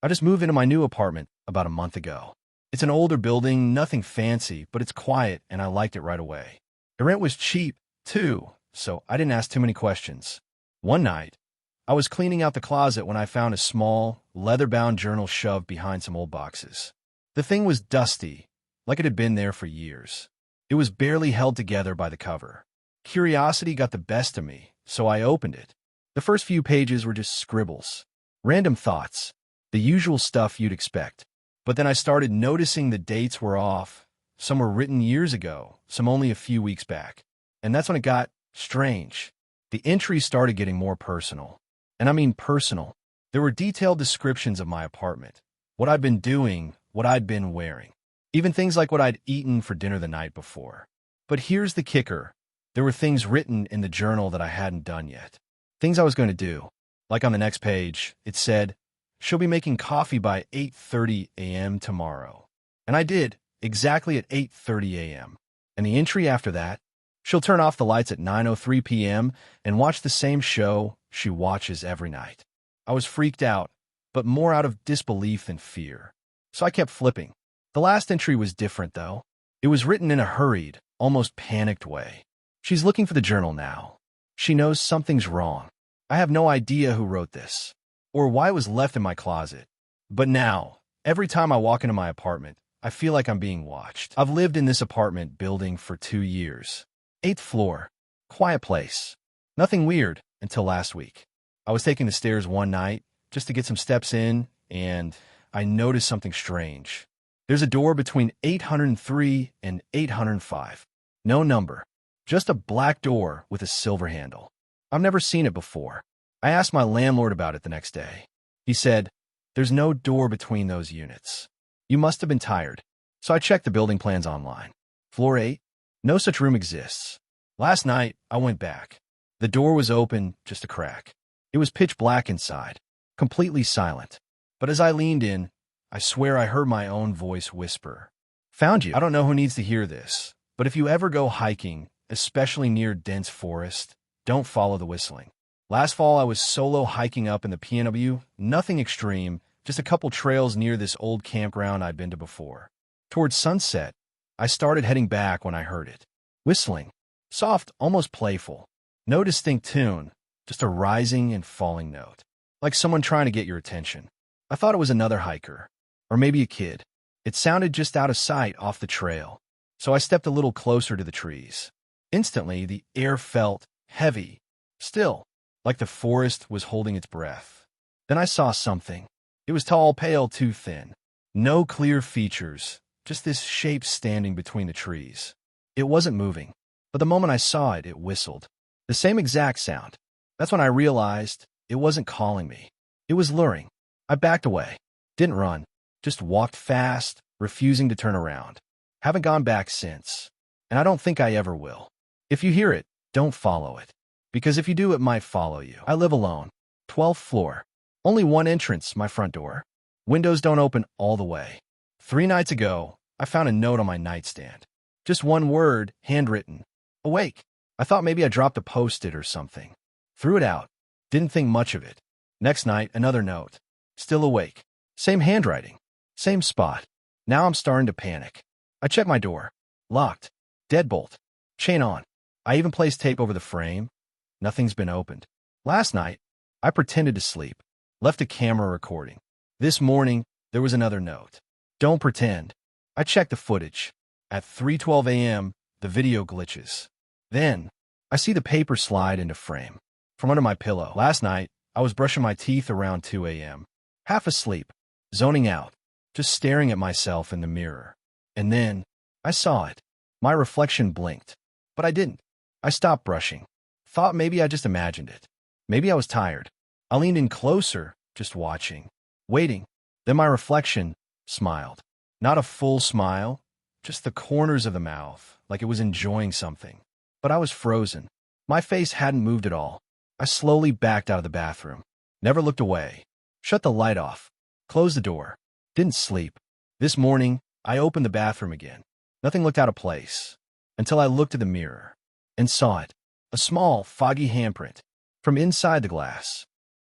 I just moved into my new apartment about a month ago. It's an older building, nothing fancy, but it's quiet and I liked it right away. The rent was cheap, too, so I didn't ask too many questions. One night, I was cleaning out the closet when I found a small, leather-bound journal shoved behind some old boxes. The thing was dusty, like it had been there for years. It was barely held together by the cover. Curiosity got the best of me, so I opened it. The first few pages were just scribbles, random thoughts, the usual stuff you'd expect. But then I started noticing the dates were off. Some were written years ago, some only a few weeks back. And that's when it got strange. The entries started getting more personal. And I mean personal. There were detailed descriptions of my apartment, what I'd been doing, what I'd been wearing, even things like what I'd eaten for dinner the night before. But here's the kicker. There were things written in the journal that I hadn't done yet. Things I was going to do. Like on the next page, it said, "She'll be making coffee by 8:30 a.m. tomorrow." And I did, exactly at 8:30 a.m. And the entry after that, "She'll turn off the lights at 9:03 p.m. and watch the same show she watches every night." I was freaked out, but more out of disbelief than fear. So I kept flipping. The last entry was different, though. It was written in a hurried, almost panicked way. She's looking for the journal now. She knows something's wrong. I have no idea who wrote this, or why it was left in my closet. But now, every time I walk into my apartment, I feel like I'm being watched. I've lived in this apartment building for 2 years. 8th floor. Quiet place. Nothing weird until last week. I was taking the stairs one night just to get some steps in, and I noticed something strange. There's a door between 803 and 805. No number. Just a black door with a silver handle. I've never seen it before. I asked my landlord about it the next day. He said, "There's no door between those units. You must have been tired." So I checked the building plans online. Floor 8? No such room exists. Last night, I went back. The door was open, just a crack. It was pitch black inside, completely silent. But as I leaned in, I swear I heard my own voice whisper, "Found you." I don't know who needs to hear this, but if you ever go hiking, especially near dense forest, don't follow the whistling. Last fall, I was solo hiking up in the PNW, nothing extreme, just a couple trails near this old campground I'd been to before. Towards sunset, I started heading back when I heard it. Whistling. Soft, almost playful. No distinct tune, just a rising and falling note. Like someone trying to get your attention. I thought it was another hiker. Or maybe a kid. It sounded just out of sight off the trail. So I stepped a little closer to the trees. Instantly, the air felt heavy, still, like the forest was holding its breath. Then I saw something. It was tall, pale, too thin. No clear features, just this shape standing between the trees. It wasn't moving, but the moment I saw it, it whistled. The same exact sound. That's when I realized it wasn't calling me. It was luring. I backed away. Didn't run. Just walked fast, refusing to turn around. Haven't gone back since. And I don't think I ever will. If you hear it, don't follow it. Because if you do, it might follow you. I live alone. 12th floor. Only one entrance, my front door. Windows don't open all the way. 3 nights ago, I found a note on my nightstand. Just one word, handwritten. "Awake." I thought maybe I dropped a post-it or something. Threw it out. Didn't think much of it. Next night, another note. "Still awake." Same handwriting. Same spot. Now I'm starting to panic. I check my door. Locked. Deadbolt. Chain on. I even placed tape over the frame. Nothing's been opened. Last night, I pretended to sleep. Left a camera recording. This morning, there was another note. "Don't pretend." I checked the footage. At 3:12 a.m., the video glitches. Then, I see the paper slide into frame. From under my pillow. Last night, I was brushing my teeth around 2 a.m. Half asleep. Zoning out. Just staring at myself in the mirror. And then, I saw it. My reflection blinked. But I didn't. I stopped brushing. Thought maybe I just imagined it. Maybe I was tired. I leaned in closer, just watching. Waiting. Then my reflection smiled. Not a full smile, just the corners of the mouth, like it was enjoying something. But I was frozen. My face hadn't moved at all. I slowly backed out of the bathroom. Never looked away. Shut the light off. Closed the door. Didn't sleep. This morning, I opened the bathroom again. Nothing looked out of place. Until I looked at the mirror. And saw it. A small, foggy handprint. From inside the glass.